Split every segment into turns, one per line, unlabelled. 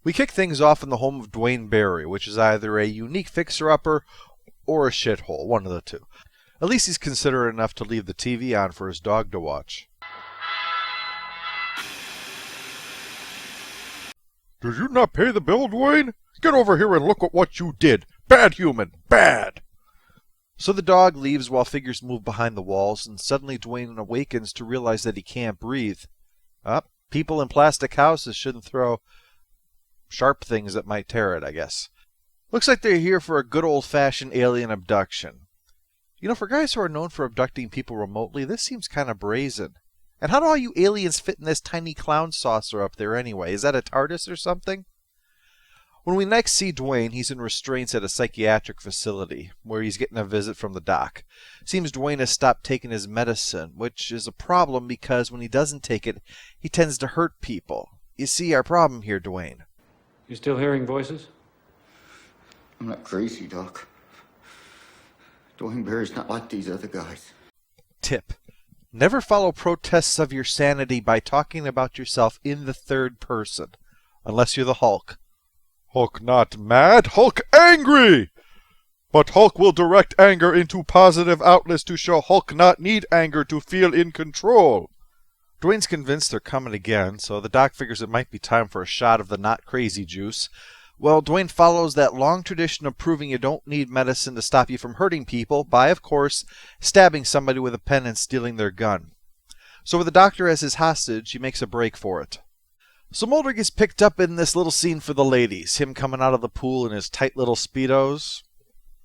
We kick things off in the home of Dwayne Barry, which is either a unique fixer-upper or a shithole, one of the two. At least he's considerate enough to leave the TV on for his dog to watch.
Did you not pay the bill, Dwayne? Get over here and look at what you did. Bad human, bad!
So the dog leaves while figures move behind the walls, and suddenly Dwayne awakens to realize that he can't breathe. People in plastic houses shouldn't throw sharp things that might tear it, I guess. Looks like they're here for a good old-fashioned alien abduction. You know, for guys who are known for abducting people remotely, this seems kind of brazen. And how do all you aliens fit in this tiny clown saucer up there anyway? Is that a TARDIS or something? When we next see Dwayne, he's in restraints at a psychiatric facility, where he's getting a visit from the doc. Seems Dwayne has stopped taking his medicine, which is a problem because when he doesn't take it, he tends to hurt people. You see our problem here, Dwayne.
You still hearing voices?
I'm not crazy, Doc. Dwayne Barry's not like these other guys.
Tip: never follow protests of your sanity by talking about yourself in the third person, unless you're the Hulk.
Hulk not mad, Hulk angry! But Hulk will direct anger into positive outlets to show Hulk not need anger to feel in control.
Dwayne's convinced they're coming again, so the doc figures it might be time for a shot of the not crazy juice. Well, Dwayne follows that long tradition of proving you don't need medicine to stop you from hurting people by, of course, stabbing somebody with a pen and stealing their gun. So with the doctor as his hostage, he makes a break for it. So Mulder gets picked up in this little scene for the ladies, him coming out of the pool in his tight little Speedos.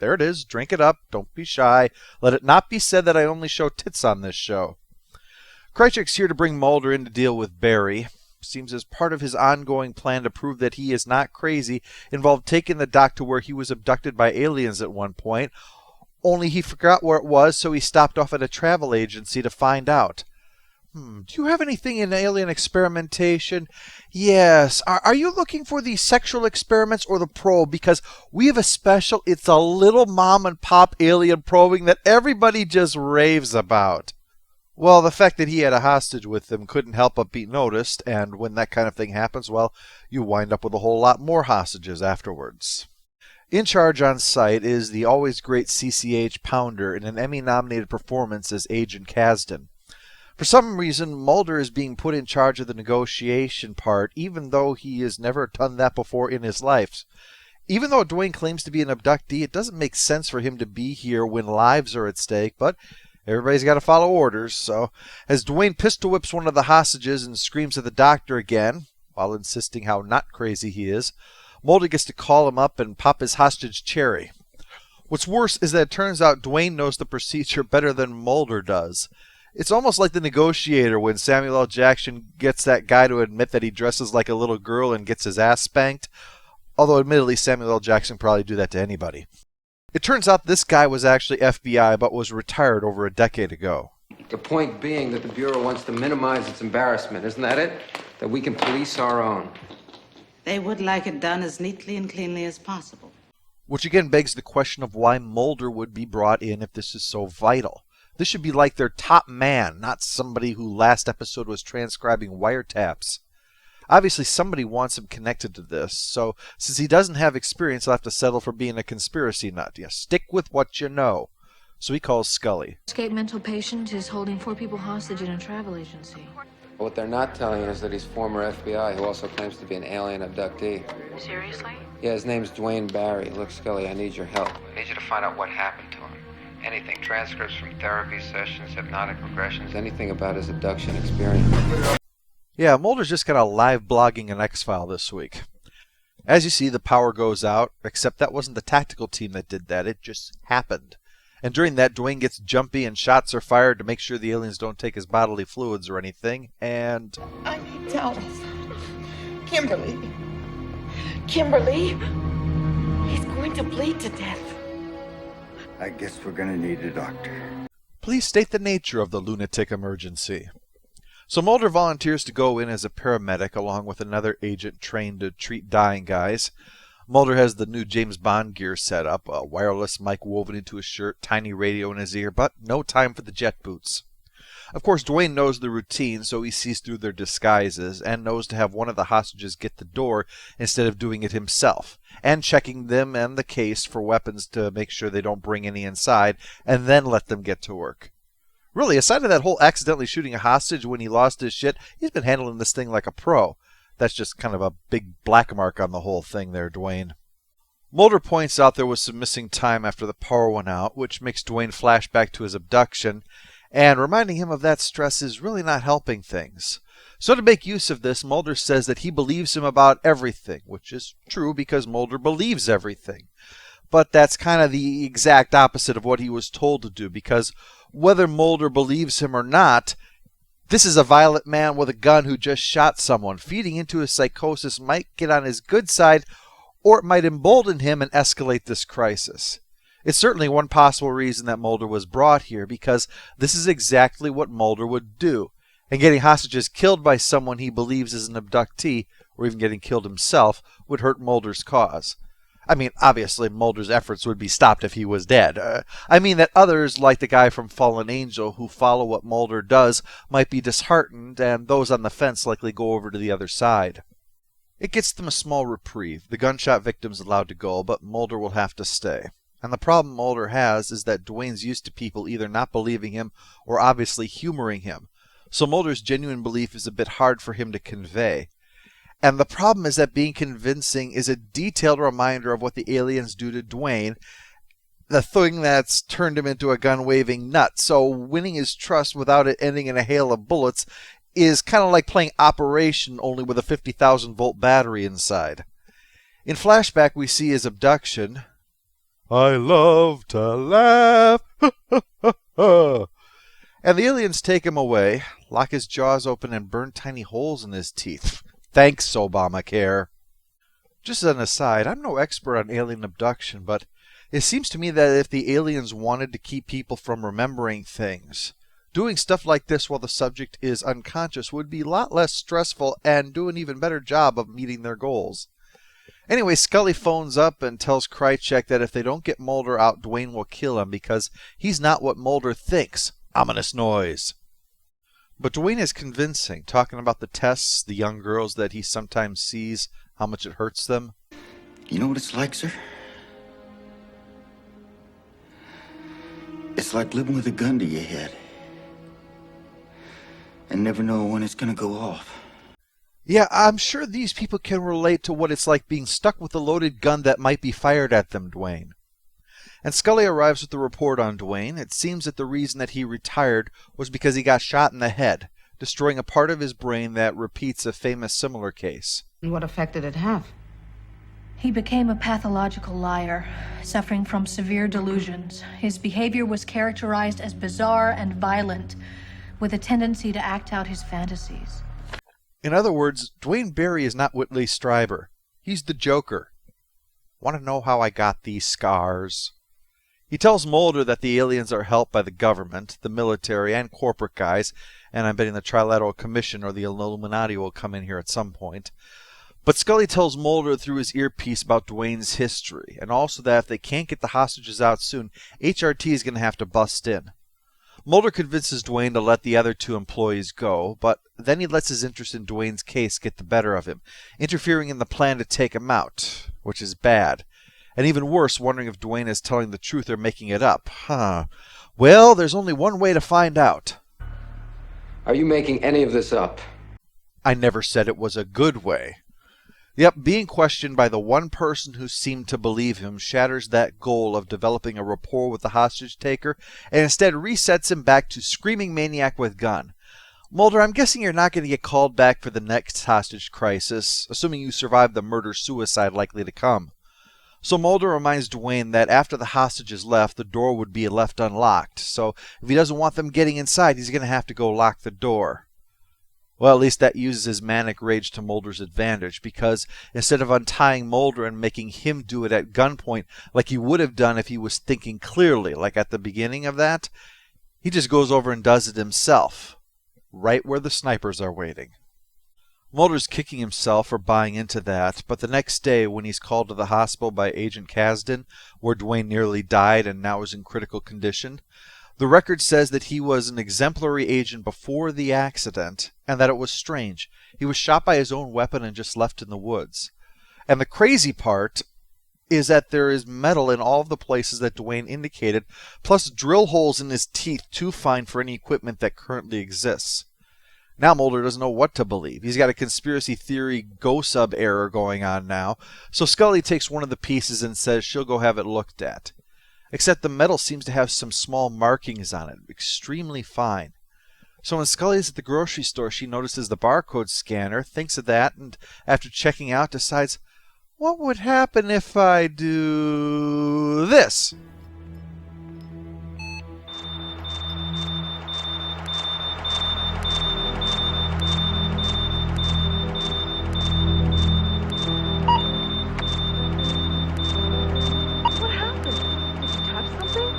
There it is, drink it up, don't be shy. Let it not be said that I only show tits on this show. Krychek's here to bring Mulder in to deal with Barry. Seems as part of his ongoing plan to prove that he is not crazy involved taking the doc to where he was abducted by aliens at one point, only he forgot where it was, so he stopped off at a travel agency to find out. Do you have anything in alien experimentation? Yes. Are you looking for the sexual experiments or the probe? Because we have a special, it's a little mom and pop alien probing that everybody just raves about. Well, the fact that he had a hostage with him couldn't help but be noticed, and when that kind of thing happens, well, you wind up with a whole lot more hostages afterwards. In charge on site is the always great CCH Pounder in an Emmy-nominated performance as Agent Kasdan. For some reason, Mulder is being put in charge of the negotiation part, even though he has never done that before in his life. Even though Dwayne claims to be an abductee, it doesn't make sense for him to be here when lives are at stake, but everybody's got to follow orders. So, as Dwayne pistol whips one of the hostages and screams at the doctor again, while insisting how not crazy he is, Mulder gets to call him up and pop his hostage cherry. What's worse is that it turns out Dwayne knows the procedure better than Mulder does. It's almost like The Negotiator when Samuel L. Jackson gets that guy to admit that he dresses like a little girl and gets his ass spanked. Although admittedly Samuel L. Jackson probably do that to anybody. It turns out this guy was actually FBI but was retired over a decade ago.
The point being that the Bureau wants to minimize its embarrassment, isn't that it? That we can police our own.
They would like it done as neatly and cleanly as possible.
Which again begs the question of why Mulder would be brought in if this is so vital. This should be like their top man, not somebody who last episode was transcribing wiretaps. Obviously somebody wants him connected to this, so since he doesn't have experience, he'll have to settle for being a conspiracy nut. Stick with what you know. So he calls Scully.
Escaped mental patient is holding 4 people hostage in a travel agency.
What they're not telling you is that he's former FBI who also claims to be an alien abductee.
Seriously?
Yeah, his name's Dwayne Barry. Look, Scully, I need your help. I need you to find out what happened to him. Anything, transcripts from therapy sessions, hypnotic regressions, anything about his abduction experience.
Yeah, Mulder's just got a live blogging an X-File this week. As you see, the power goes out, except that wasn't the tactical team that did that, it just happened. And during that, Dwayne gets jumpy and shots are fired to make sure the aliens don't take his bodily fluids or anything, and...
I need Dallas. Kimberly. Kimberly. He's going to bleed to death.
I guess we're gonna need a doctor.
Please state the nature of the lunatic emergency. So Mulder volunteers to go in as a paramedic along with another agent trained to treat dying guys. Mulder has the new James Bond gear set up, a wireless mic woven into his shirt, tiny radio in his ear, but no time for the jet boots. Of course, Dwayne knows the routine, so he sees through their disguises and knows to have one of the hostages get the door instead of doing it himself, and checking them and the case for weapons to make sure they don't bring any inside, and then let them get to work. Really, aside of that whole accidentally shooting a hostage when he lost his shit, he's been handling this thing like a pro. That's just kind of a big black mark on the whole thing there, Dwayne. Mulder points out there was some missing time after the power went out, which makes Dwayne flash back to his abduction, and reminding him of that stress is really not helping things. So to make use of this, Mulder says that he believes him about everything, which is true because Mulder believes everything. But that's kind of the exact opposite of what he was told to do, because whether Mulder believes him or not, this is a violent man with a gun who just shot someone. Feeding into his psychosis might get on his good side, or it might embolden him and escalate this crisis. It's certainly one possible reason that Mulder was brought here, because this is exactly what Mulder would do. And getting hostages killed by someone he believes is an abductee, or even getting killed himself, would hurt Mulder's cause. I mean, obviously, Mulder's efforts would be stopped if he was dead. I mean that others, like the guy from Fallen Angel, who follow what Mulder does, might be disheartened, and those on the fence likely go over to the other side. It gets them a small reprieve. The gunshot victim's allowed to go, but Mulder will have to stay. And the problem Mulder has is that Dwayne's used to people either not believing him or obviously humoring him. So Mulder's genuine belief is a bit hard for him to convey. And the problem is that being convincing is a detailed reminder of what the aliens do to Dwayne, the thing that's turned him into a gun-waving nut. So winning his trust without it ending in a hail of bullets is kind of like playing Operation, only with a 50,000-volt battery inside. In flashback, we see his abduction.
I love to laugh.
And the aliens take him away, lock his jaws open, and burn tiny holes in his teeth. Thanks, Obamacare. Just as an aside, I'm no expert on alien abduction, but it seems to me that if the aliens wanted to keep people from remembering things, doing stuff like this while the subject is unconscious would be a lot less stressful and do an even better job of meeting their goals. Anyway, Scully phones up and tells Krychek that if they don't get Mulder out, Dwayne will kill him because he's not what Mulder thinks. Ominous noise. But Dwayne is convincing, talking about the tests, the young girls that he sometimes sees, how much it hurts them.
You know what it's like, sir? It's like living with a gun to your head and never know when it's gonna go off.
Yeah, I'm sure these people can relate to what it's like being stuck with a loaded gun that might be fired at them, Dwayne. And Scully arrives with the report on Dwayne. It seems that the reason that he retired was because he got shot in the head, destroying a part of his brain that repeats a famous similar case.
And what effect did it have?
He became a pathological liar, suffering from severe delusions. His behavior was characterized as bizarre and violent, with a tendency to act out his fantasies.
In other words, Dwayne Barry is not Whitley Strieber. He's the Joker. Want to know how I got these scars? He tells Mulder that the aliens are helped by the government, the military, and corporate guys, and I'm betting the Trilateral Commission or the Illuminati will come in here at some point. But Scully tells Mulder through his earpiece about Dwayne's history, and also that if they can't get the hostages out soon, HRT is going to have to bust in. Mulder convinces Dwayne to let the other two employees go, but then he lets his interest in Dwayne's case get the better of him, interfering in the plan to take him out, which is bad. And even worse, wondering if Dwayne is telling the truth or making it up. Well, there's only one way to find out.
Are you making any of this up?
I never said it was a good way. Yep, being questioned by the one person who seemed to believe him shatters that goal of developing a rapport with the hostage taker and instead resets him back to screaming maniac with gun. Mulder, I'm guessing you're not going to get called back for the next hostage crisis, assuming you survive the murder-suicide likely to come. So Mulder reminds Dwayne that after the hostages left, the door would be left unlocked, so if he doesn't want them getting inside, he's going to have to go lock the door. Well, at least that uses his manic rage to Mulder's advantage, because instead of untying Mulder and making him do it at gunpoint like he would have done if he was thinking clearly, like at the beginning of that, he just goes over and does it himself, right where the snipers are waiting. Mulder's kicking himself for buying into that, but the next day when he's called to the hospital by Agent Kasdan, where Dwayne nearly died and now is in critical condition, The record says that he was an exemplary agent before the accident, and that it was strange. He was shot by his own weapon and just left in the woods. And the crazy part is that there is metal in all of the places that Dwayne indicated, plus drill holes in his teeth too fine for any equipment that currently exists. Now Mulder doesn't know what to believe. He's got a conspiracy theory go-sub error going on now, so Scully takes one of the pieces and says she'll go have it looked at. Except the metal seems to have some small markings on it, extremely fine. So when Scully is at the grocery store, she notices the barcode scanner, thinks of that, and after checking out, decides, what would happen if I do this?
What happened? Did you touch something?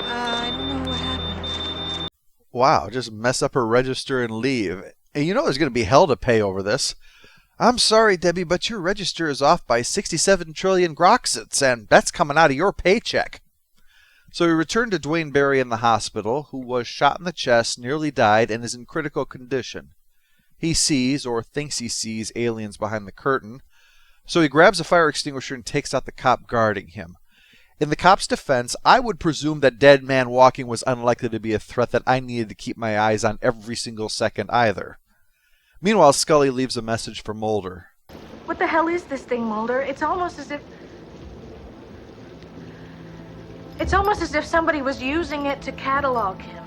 I don't know what happened.
Wow, just mess up her register and leave. And you know there's going to be hell to pay over this. I'm sorry, Debbie, but your register is off by 67 trillion groxits, and that's coming out of your paycheck. So we return to Dwayne Barry in the hospital, who was shot in the chest, nearly died, and is in critical condition. He sees, or thinks he sees, aliens behind the curtain. So he grabs a fire extinguisher and takes out the cop guarding him. In the cop's defense, I would presume that dead man walking was unlikely to be a threat that I needed to keep my eyes on every single second either. Meanwhile, Scully leaves a message for Mulder.
What the hell is this thing, Mulder? It's almost as if somebody was using it to catalog him.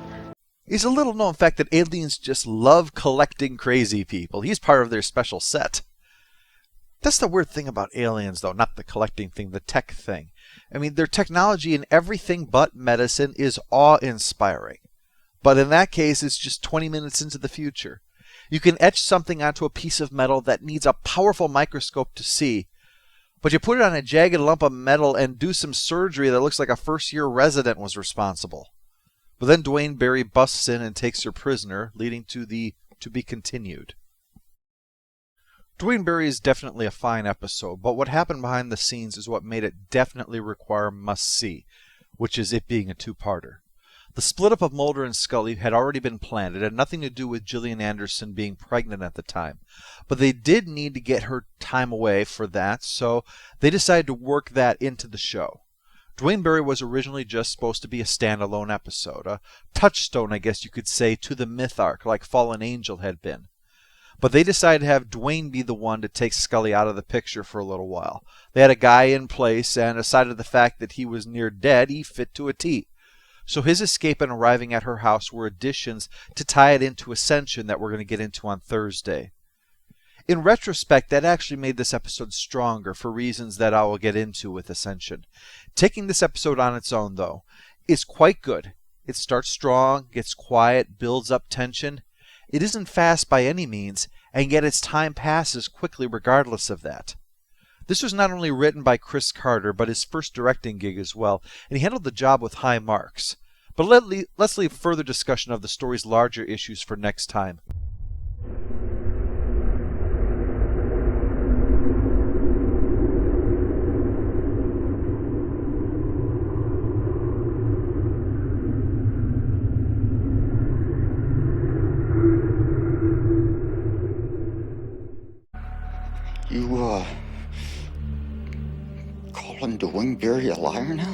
He's a little known fact that aliens just love collecting crazy people. He's part of their special set. That's the weird thing about aliens, though, not the collecting thing, the tech thing. I mean, their technology in everything but medicine is awe-inspiring. But in that case, it's just 20 minutes into the future. You can etch something onto a piece of metal that needs a powerful microscope to see, but you put it on a jagged lump of metal and do some surgery that looks like a first-year resident was responsible. But then Dwayne Barry busts in and takes her prisoner, leading to the to be continued. Dwayne Barry is definitely a fine episode, but what happened behind the scenes is what made it definitely require must-see, which is it being a two-parter. The split-up of Mulder and Scully had already been planned. It had nothing to do with Gillian Anderson being pregnant at the time. But they did need to get her time away for that, so they decided to work that into the show. Dwayne Barry was originally just supposed to be a standalone episode, a touchstone, I guess you could say, to the myth arc, like Fallen Angel had been. But they decided to have Dwayne be the one to take Scully out of the picture for a little while. They had a guy in place, and aside of the fact that he was near dead, he fit to a T. So his escape and arriving at her house were additions to tie it into Ascension that we're going to get into on Thursday. In retrospect, that actually made this episode stronger for reasons that I will get into with Ascension. Taking this episode on its own, though, is quite good. It starts strong, gets quiet, builds up tension. It isn't fast by any means, and yet its time passes quickly regardless of that. This was not only written by Chris Carter, but his first directing gig as well, and he handled the job with high marks. But let's leave further discussion of the story's larger issues for next time.
You, calling Dwayne Barry a liar now?